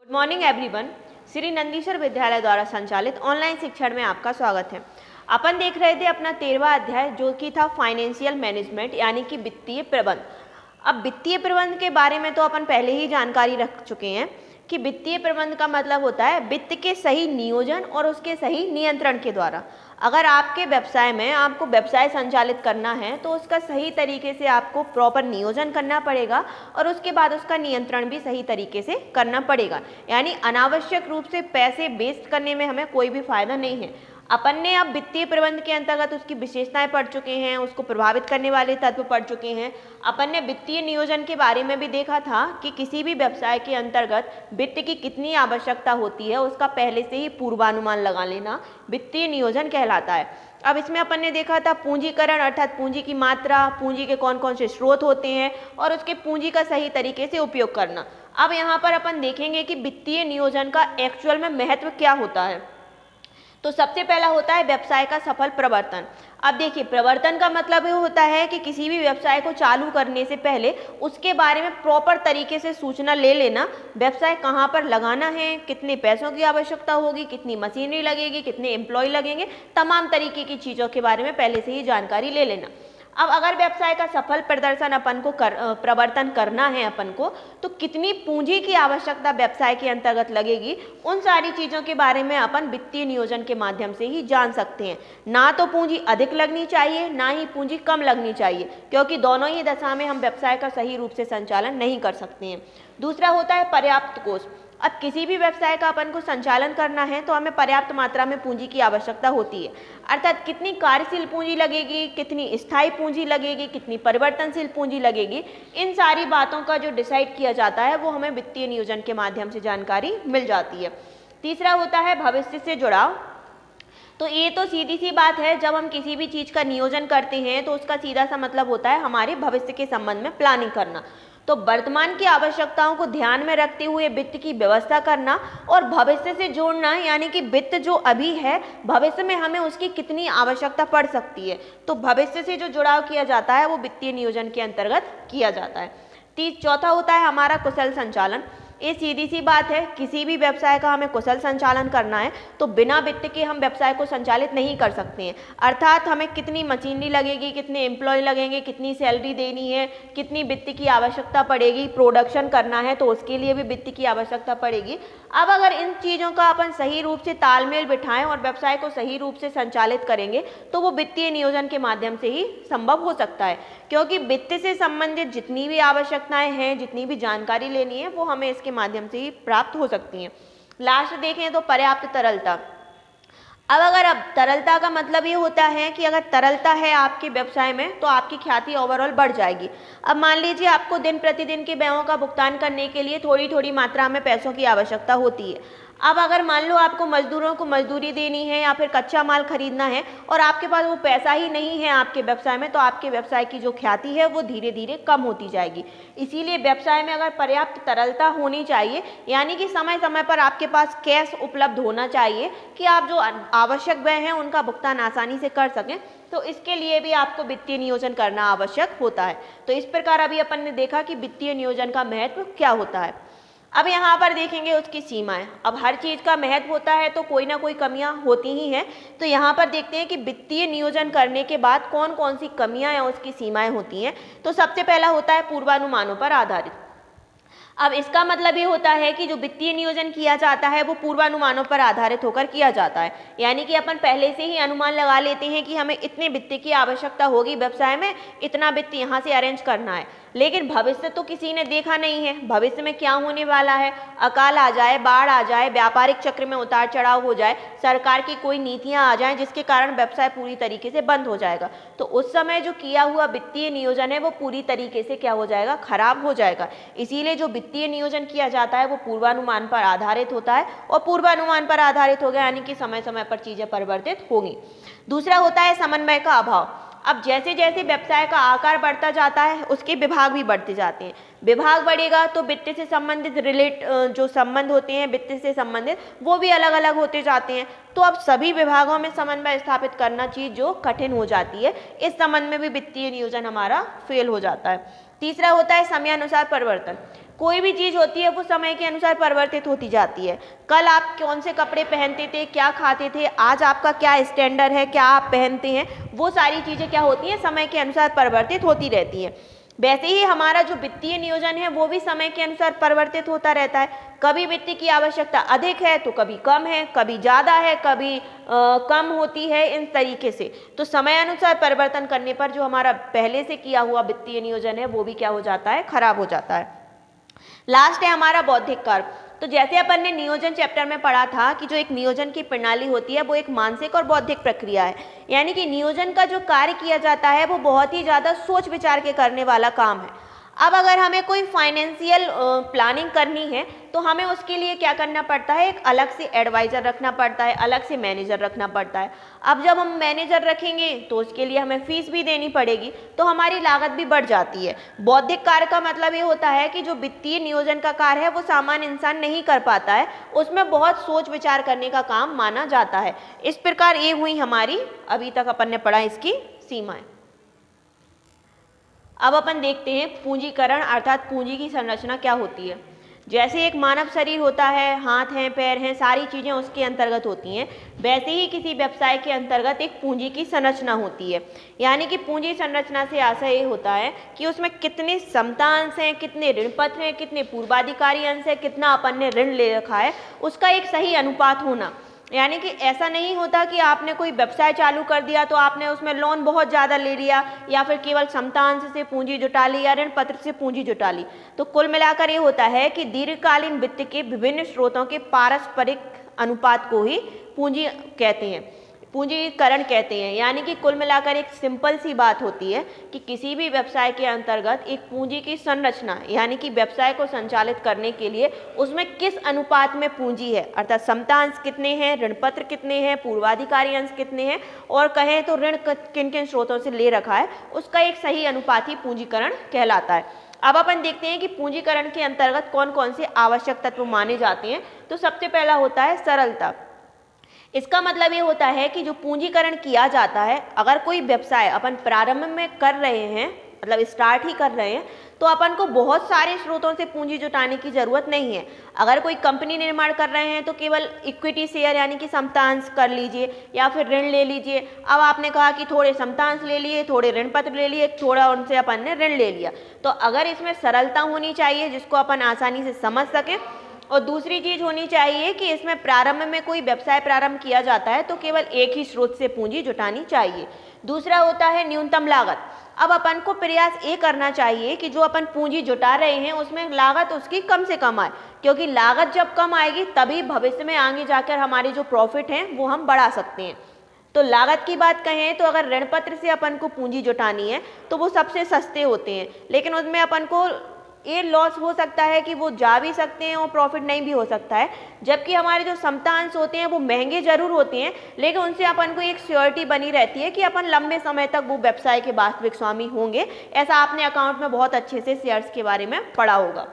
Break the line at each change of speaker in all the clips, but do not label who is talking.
Good morning everyone. Shri Nandishwar विद्यालय द्वारा संचालित ऑनलाइन शिक्षण में आपका स्वागत है। अपन देख रहे थे अपना 13वां अध्याय जो कि था फाइनेंशियल मैनेजमेंट यानी कि वित्तीय प्रबंध। अब वित्तीय प्रबंध के बारे में तो अपन पहले ही जानकारी रख चुके हैं कि वित्तीय प्रबंध का मतलब होता है वित्त के सही नियोजन और उसके सही नियंत्रण के द्वारा। अगर आपके व्यवसाय में आपको व्यवसाय संचालित करना है तो उसका सही तरीके से आपको प्रॉपर नियोजन करना पड़ेगा और उसके बाद उसका नियंत्रण भी सही तरीके से करना पड़ेगा। यानी अनावश्यक रूप से पैसे वेस्ट करने में हमें कोई भी फायदा नहीं है। अपन ने अब वित्तीय प्रबंध के अंतर्गत उसकी विशेषताएं पढ़ चुके हैं, उसको प्रभावित करने वाले तत्व पढ़ चुके हैं। अपन ने वित्तीय नियोजन के बारे में भी देखा था कि किसी भी व्यवसाय के अंतर्गत वित्त की कितनी आवश्यकता होती है उसका पहले से ही पूर्वानुमान लगा लेना वित्तीय नियोजन कहलाता है। अब इसमें अपन ने देखा था पूंजीकरण अर्थात पूंजी की मात्रा, पूंजी के कौन कौन से स्रोत होते हैं और उसके पूंजी का सही तरीके से उपयोग करना। अब यहाँ पर अपन देखेंगे कि वित्तीय नियोजन का एक्चुअल में महत्व क्या होता है। तो सबसे पहला होता है व्यवसाय का सफल प्रवर्तन। अब देखिए, प्रवर्तन का मतलब ये होता है कि किसी भी व्यवसाय को चालू करने से पहले उसके बारे में प्रॉपर तरीके से सूचना ले लेना। व्यवसाय कहाँ पर लगाना है, कितने पैसों की आवश्यकता होगी, कितनी मशीनरी लगेगी, कितने एम्प्लॉय लगेंगे, तमाम तरीके की चीज़ों के बारे में पहले से ही जानकारी ले लेना। अब अगर व्यवसाय का सफल प्रदर्शन अपन को प्रवर्तन करना है अपन को, तो कितनी पूंजी की आवश्यकता व्यवसाय के अंतर्गत लगेगी, उन सारी चीज़ों के बारे में अपन वित्तीय नियोजन के माध्यम से ही जान सकते हैं। ना तो पूंजी अधिक लगनी चाहिए, ना ही पूंजी कम लगनी चाहिए, क्योंकि दोनों ही दशा में हम व्यवसाय का सही रूप से संचालन नहीं कर सकते हैं। दूसरा होता है पर्याप्त कोष। अब किसी भी व्यवसाय का अपन को संचालन करना है तो हमें पर्याप्त मात्रा में पूंजी की आवश्यकता होती है। अर्थात कितनी कार्यशील पूंजी लगेगी, कितनी स्थायी पूंजी लगेगी, कितनी परिवर्तनशील पूंजी लगेगी, इन सारी बातों का जो डिसाइड किया जाता है वो हमें वित्तीय नियोजन के माध्यम से जानकारी मिल जाती है। तीसरा होता है भविष्य से जुड़ाव। तो ये तो सीधी सी बात है, जब हम किसी भी चीज़ का नियोजन करते हैं तो उसका सीधा सा मतलब होता है हमारे भविष्य के संबंध में प्लानिंग करना। तो वर्तमान की आवश्यकताओं को ध्यान में रखते हुए वित्त की व्यवस्था करना और भविष्य से जोड़ना, यानी कि वित्त जो अभी है भविष्य में हमें उसकी कितनी आवश्यकता पड़ सकती है, तो भविष्य से जो जुड़ाव किया जाता है वो वित्तीय नियोजन के अंतर्गत किया जाता है। चौथा होता है हमारा कुशल संचालन। ये सीधी सी बात है, किसी भी व्यवसाय का हमें कुशल संचालन करना है तो बिना वित्त के हम व्यवसाय को संचालित नहीं कर सकते हैं। अर्थात हमें कितनी मशीनरी लगेगी, कितने एम्प्लॉय लगेंगे, कितनी सैलरी देनी है, कितनी वित्त की आवश्यकता पड़ेगी, प्रोडक्शन करना है तो उसके लिए भी वित्त की आवश्यकता पड़ेगी। अब अगर इन चीज़ों का अपन सही रूप से तालमेल बिठाएं और व्यवसाय को सही रूप से संचालित करेंगे तो वो वित्तीय नियोजन के माध्यम से ही संभव हो सकता है, क्योंकि वित्त से संबंधित जितनी भी आवश्यकताएं हैं, जितनी भी जानकारी लेनी है वो हमें इसके माध्यम से ही प्राप्त हो सकती हैं। लास्ट देखें तो पर्याप्त तरलता। अब तरलता का मतलब ये होता है कि अगर तरलता है आपके व्यवसाय में तो आपकी ख्याति ओवरऑल बढ़ जाएगी। अब मान लीजिए आपको दिन प्रतिदिन के व्ययों का भुगतान करने के लिए थोड़ी थोड़ी मात्रा में पैसों की आवश्यकता होती है। अब अगर मान लो आपको मजदूरों को मजदूरी देनी है या फिर कच्चा माल खरीदना है और आपके पास वो पैसा ही नहीं है आपके व्यवसाय में, तो आपके व्यवसाय की जो ख्याति है वो धीरे धीरे कम होती जाएगी। इसीलिए व्यवसाय में अगर पर्याप्त तरलता होनी चाहिए, यानी कि समय समय पर आपके पास कैश उपलब्ध होना चाहिए कि आप जो आवश्यक व्यय हैं उनका भुगतान आसानी से कर सकें, तो इसके लिए भी आपको वित्तीय नियोजन करना आवश्यक होता है। तो इस प्रकार अभी अपन ने देखा कि वित्तीय नियोजन का महत्व क्या होता है। अब यहाँ पर देखेंगे उसकी सीमाएं। अब हर चीज़ का महत्व होता है तो कोई ना कोई कमियां होती ही हैं। तो यहाँ पर देखते हैं कि वित्तीय नियोजन करने के बाद कौन कौन सी कमियां या उसकी सीमाएं होती हैं। तो सबसे पहला होता है पूर्वानुमानों पर आधारित। अब इसका मतलब ये होता है कि जो वित्तीय नियोजन किया जाता है वो पूर्वानुमानों पर आधारित होकर किया जाता है, यानी कि अपन पहले से ही अनुमान लगा लेते हैं कि हमें इतने वित्त की आवश्यकता होगी व्यवसाय में, इतना वित्त यहाँ से अरेंज करना है। लेकिन भविष्य तो किसी ने देखा नहीं है, भविष्य में क्या होने वाला है, अकाल आ जाए, बाढ़ आ जाए, व्यापारिक चक्र में उतार चढ़ाव हो जाए, सरकार की कोई नीतियां आ जाएं जिसके कारण व्यवसाय पूरी तरीके से बंद हो जाएगा, तो उस समय जो किया हुआ वित्तीय नियोजन है वो पूरी तरीके से क्या हो जाएगा, खराब हो जाएगा। इसीलिए जो वित्तीय नियोजन किया जाता है वो पूर्वानुमान पर आधारित होता है, और पूर्वानुमान पर आधारित हो गया यानी कि समय समय पर चीजें परिवर्तित होंगी। दूसरा होता है समन्वय का अभाव। अब जैसे जैसे व्यवसाय का आकार बढ़ता जाता है उसके विभाग भी बढ़ते जाते हैं। विभाग बढ़ेगा तो वित्त से संबंधित जो संबंध होते हैं वित्त से संबंधित वो भी अलग अलग होते जाते हैं। तो अब सभी विभागों में समन्वय स्थापित करना चीज जो कठिन हो जाती है, इस संबंध में भी वित्तीय नियोजन हमारा फेल हो जाता है। तीसरा होता है समयानुसार परिवर्तन। कोई भी चीज़ होती है वो समय के अनुसार परिवर्तित होती जाती है। कल आप कौन से कपड़े पहनते थे, क्या खाते थे, आज आपका क्या स्टैंडर्ड है, क्या आप पहनते हैं, वो सारी चीज़ें क्या होती हैं, समय के अनुसार परिवर्तित होती रहती हैं। वैसे ही हमारा जो वित्तीय नियोजन है वो भी समय के अनुसार परिवर्तित होता रहता है। कभी वित्त की आवश्यकता अधिक है तो कभी कम है, कभी ज़्यादा है, कभी कम होती है, इन तरीके से। तो समय अनुसार परिवर्तन करने पर जो हमारा पहले से किया हुआ वित्तीय नियोजन है वो भी क्या हो जाता है, खराब हो जाता है। लास्ट है हमारा बौद्धिक कार्य। तो जैसे अपन ने नियोजन चैप्टर में पढ़ा था कि जो एक नियोजन की प्रणाली होती है वो एक मानसिक और बौद्धिक प्रक्रिया है, यानी कि नियोजन का जो कार्य किया जाता है वो बहुत ही ज़्यादा सोच विचार के करने वाला काम है। अब अगर हमें कोई फाइनेंशियल प्लानिंग करनी है तो हमें उसके लिए क्या करना पड़ता है, एक अलग से एडवाइज़र रखना पड़ता है, अलग से मैनेजर रखना पड़ता है। अब जब हम मैनेजर रखेंगे तो उसके लिए हमें फीस भी देनी पड़ेगी, तो हमारी लागत भी बढ़ जाती है। बौद्धिक कार्य का मतलब ये होता है कि जो वित्तीय नियोजन का कार्य है वो सामान्य इंसान नहीं कर पाता है, उसमें बहुत सोच विचार करने का काम माना जाता है। इस प्रकार ये हुई हमारी अभी तक अपन ने पढ़ा इसकी सीमाएं। अब अपन देखते हैं पूंजीकरण अर्थात पूंजी की संरचना क्या होती है। जैसे एक मानव शरीर होता है, हाथ हैं, पैर हैं, सारी चीज़ें उसके अंतर्गत होती हैं, वैसे ही किसी व्यवसाय के अंतर्गत एक पूंजी की संरचना होती है। यानी कि पूंजी संरचना से आशय ये होता है कि उसमें कितने समता अंश हैं, कितने ऋण पत्र हैं, कितने पूर्वाधिकारी अंश हैं, कितना अपन ने ऋण ले रखा है, उसका एक सही अनुपात होना। यानी कि ऐसा नहीं होता कि आपने कोई व्यवसाय चालू कर दिया तो आपने उसमें लोन बहुत ज़्यादा ले लिया या फिर केवल समतांश से पूंजी जुटा ली या ऋण पत्र से पूंजी जुटा ली। तो कुल मिलाकर ये होता है कि दीर्घकालीन वित्त के विभिन्न स्रोतों के पारस्परिक अनुपात को ही पूंजी कहते हैं, पूंजीकरण कहते हैं। यानी कि कुल मिलाकर एक सिंपल सी बात होती है कि किसी भी व्यवसाय के अंतर्गत एक पूंजी की संरचना, यानी कि व्यवसाय को संचालित करने के लिए उसमें किस अनुपात में पूंजी है, अर्थात समता अंश कितने हैं, ऋण पत्र कितने हैं, पूर्वाधिकारी अंश कितने हैं, और कहें तो ऋण किन किन स्रोतों से ले रखा है, उसका एक सही अनुपात ही पूंजीकरण कहलाता है। अब अपन देखते हैं कि पूंजीकरण के अंतर्गत कौन कौन से आवश्यक तत्व माने जाते हैं। तो सबसे पहला होता है सरलता। इसका मतलब ये होता है कि जो पूंजीकरण किया जाता है, अगर कोई व्यवसाय अपन प्रारंभ में कर रहे हैं, मतलब स्टार्ट ही कर रहे हैं, तो अपन को बहुत सारे स्रोतों से पूंजी जुटाने की जरूरत नहीं है। अगर कोई कंपनी निर्माण कर रहे हैं तो केवल इक्विटी शेयर यानी कि समतांश कर लीजिए या फिर ऋण ले लीजिए। अब आपने कहा कि थोड़े समतांश ले लिए, थोड़े ऋण पत्र ले लिए, थोड़ा उनसे अपन ने ऋण ले लिया। तो अगर इसमें सरलता होनी चाहिए जिसको अपन आसानी से समझ सकें, और दूसरी चीज होनी चाहिए कि इसमें प्रारंभ में कोई व्यवसाय प्रारंभ किया जाता है तो केवल एक ही स्रोत से पूंजी जुटानी चाहिए। दूसरा होता है न्यूनतम लागत। अब अपन को प्रयास ये करना चाहिए कि जो अपन पूंजी जुटा रहे हैं उसमें लागत उसकी कम से कम आए, क्योंकि लागत जब कम आएगी तभी भविष्य में आगे जाकर हमारी जो प्रॉफिट है वो हम बढ़ा सकते हैं। तो लागत की बात कहें तो अगर ऋण पत्र से अपन को पूंजी जुटानी है तो वो सबसे सस्ते होते हैं, लेकिन उसमें अपन को ये लॉस हो सकता है कि वो जा भी सकते हैं और प्रॉफिट नहीं भी हो सकता है। जबकि हमारे जो समता अंश होते हैं वो महंगे जरूर होते हैं, लेकिन उनसे अपन को एक श्योरिटी बनी रहती है कि अपन लंबे समय तक वो व्यवसाय के वास्तविक स्वामी होंगे। ऐसा आपने अकाउंट में बहुत अच्छे से शेयर्स के बारे में पढ़ा होगा।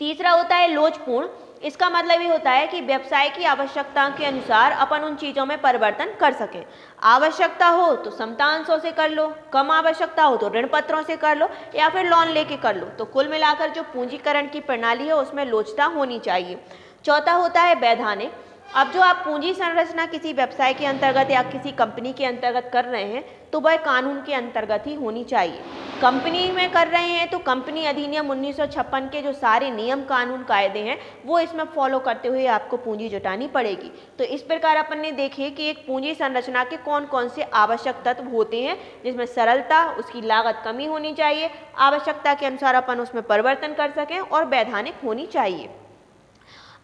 तीसरा होता है लोचपूर्ण। इसका मतलब ये होता है कि व्यवसाय की आवश्यकता के अनुसार अपन उन चीज़ों में परिवर्तन कर सकें। आवश्यकता हो तो समता अंशों से कर लो, कम आवश्यकता हो तो ऋण पत्रों से कर लो या फिर लोन लेके कर लो। तो कुल मिलाकर जो पूंजीकरण की प्रणाली है उसमें लोचता होनी चाहिए। चौथा होता है वैधानिक। अब जो आप पूंजी संरचना किसी व्यवसाय के अंतर्गत या किसी कंपनी के अंतर्गत कर रहे हैं तो वह कानून के अंतर्गत ही होनी चाहिए। कंपनी में कर रहे हैं तो कंपनी अधिनियम 1956 के जो सारे नियम कानून कायदे हैं वो इसमें फॉलो करते हुए आपको पूंजी जुटानी पड़ेगी। तो इस प्रकार अपन ने देखे कि एक पूंजी संरचना के कौन कौन से आवश्यक तत्व होते हैं, जिसमें सरलता, उसकी लागत कमी होनी चाहिए, आवश्यकता के अनुसार अपन उसमें परिवर्तन कर सकें और वैधानिक होनी चाहिए।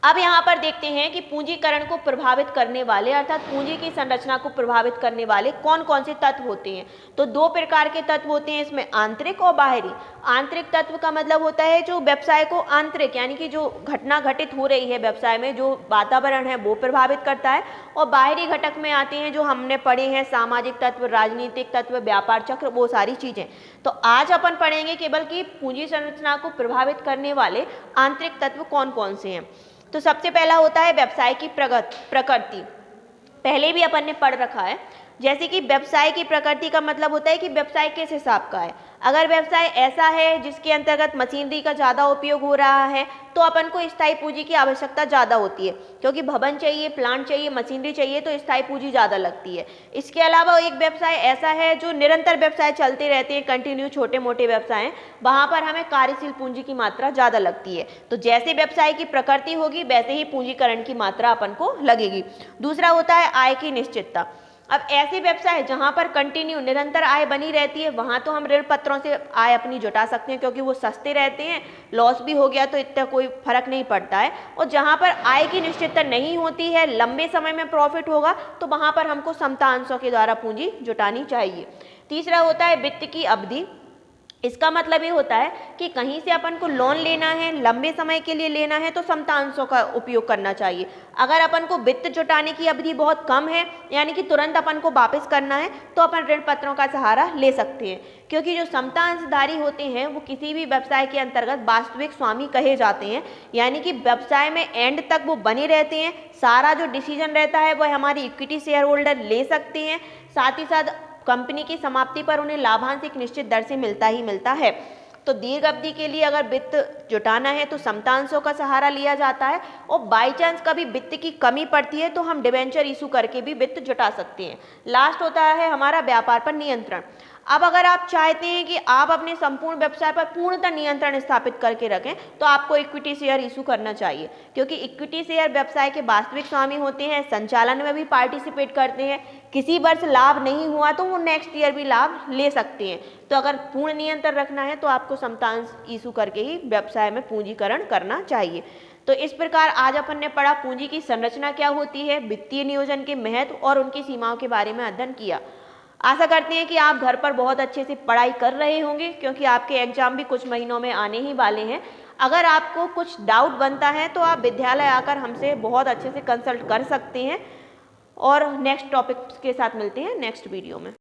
अब यहाँ पर देखते हैं कि पूंजीकरण को प्रभावित करने वाले अर्थात पूंजी की संरचना को प्रभावित करने वाले कौन कौन से तत्व होते हैं। तो दो प्रकार के तत्व होते हैं इसमें, आंतरिक और बाहरी। आंतरिक तत्व का मतलब होता है जो व्यवसाय को आंतरिक यानी कि जो घटना घटित हो रही है व्यवसाय में, जो वातावरण है वो प्रभावित करता है। और बाहरी घटक में आते हैं जो हमने पढ़े हैं, सामाजिक तत्व, राजनीतिक तत्व, व्यापार चक्र, वो सारी चीजें। तो आज अपन पढ़ेंगे केवल कि पूंजी संरचना को प्रभावित करने वाले आंतरिक तत्व कौन कौन से हैं। तो सबसे पहला होता है व्यवसाय की प्रकृति। पहले भी अपन ने पढ़ रखा है। जैसे कि व्यवसाय की प्रकृति का मतलब होता है कि व्यवसाय किस हिसाब का है। अगर व्यवसाय ऐसा है जिसके अंतर्गत मशीनरी का ज़्यादा उपयोग हो रहा है तो अपन को स्थायी पूंजी की आवश्यकता ज़्यादा होती है, क्योंकि भवन चाहिए, प्लांट चाहिए, मशीनरी चाहिए, तो स्थायी पूंजी ज़्यादा लगती है। इसके अलावा एक व्यवसाय ऐसा है जो निरंतर व्यवसाय चलते रहते हैं, कंटिन्यू छोटे मोटे व्यवसाय हैं, वहाँ पर हमें कार्यशील पूंजी की मात्रा ज़्यादा लगती है। तो जैसे व्यवसाय की प्रकृति होगी वैसे ही पूंजीकरण की मात्रा अपन को लगेगी। दूसरा होता है आय की निश्चितता। अब ऐसे व्यवसाय जहां पर कंटिन्यू निरंतर आय बनी रहती है वहां तो हम ऋण पत्रों से आय अपनी जुटा सकते हैं, क्योंकि वो सस्ते रहते हैं, लॉस भी हो गया तो इतना कोई फर्क नहीं पड़ता है। और जहां पर आय की निश्चितता नहीं होती है, लंबे समय में प्रॉफिट होगा, तो वहां पर हमको समता अंशों के द्वारा पूंजी जुटानी चाहिए। तीसरा होता है वित्त की अवधि। इसका मतलब ये होता है कि कहीं से अपन को लोन लेना है, लंबे समय के लिए लेना है, तो समतांशों का उपयोग करना चाहिए। अगर अपन को वित्त जुटाने की अवधि बहुत कम है, यानी कि तुरंत अपन को वापस करना है, तो अपन ऋण पत्रों का सहारा ले सकते हैं, क्योंकि जो समतांशधारी होते हैं वो किसी भी व्यवसाय के अंतर्गत वास्तविक स्वामी कहे जाते हैं, यानी कि व्यवसाय में एंड तक वो बने रहते हैं। सारा जो डिसीजन रहता है वह हमारी इक्विटी शेयर होल्डर ले सकते हैं, साथ ही साथ कंपनी की समाप्ति पर उन्हें लाभांश एक निश्चित दर से मिलता ही मिलता है। तो दीर्घ अवधि के लिए अगर वित्त जुटाना है तो समतांशों का सहारा लिया जाता है, और बाई चांस कभी वित्त की कमी पड़ती है तो हम डिबेंचर इशू करके भी वित्त जुटा सकते हैं। लास्ट होता है हमारा व्यापार पर नियंत्रण। अब अगर आप चाहते हैं कि आप अपने संपूर्ण व्यवसाय पर पूर्णतः नियंत्रण स्थापित करके रखें तो आपको इक्विटी शेयर इशू करना चाहिए, क्योंकि इक्विटी शेयर व्यवसाय के वास्तविक स्वामी होते हैं, संचालन में भी पार्टिसिपेट करते हैं। किसी वर्ष लाभ नहीं हुआ तो वो नेक्स्ट ईयर भी लाभ ले सकते हैं। तो अगर पूर्ण नियंत्रण रखना है तो आपको समतांश इशू करके ही व्यवसाय में पूंजीकरण करना चाहिए। तो इस प्रकार आज अपन ने पढ़ा पूंजी की संरचना क्या होती है, वित्तीय नियोजन के महत्व और उनकी सीमाओं के बारे में अध्ययन किया। आशा करते हैं कि आप घर पर बहुत अच्छे से पढ़ाई कर रहे होंगे, क्योंकि आपके एग्जाम भी कुछ महीनों में आने ही वाले हैं। अगर आपको कुछ डाउट बनता है तो आप विद्यालय आकर हमसे बहुत अच्छे से कंसल्ट कर सकते हैं। और नेक्स्ट टॉपिक के साथ मिलते हैं नेक्स्ट वीडियो में।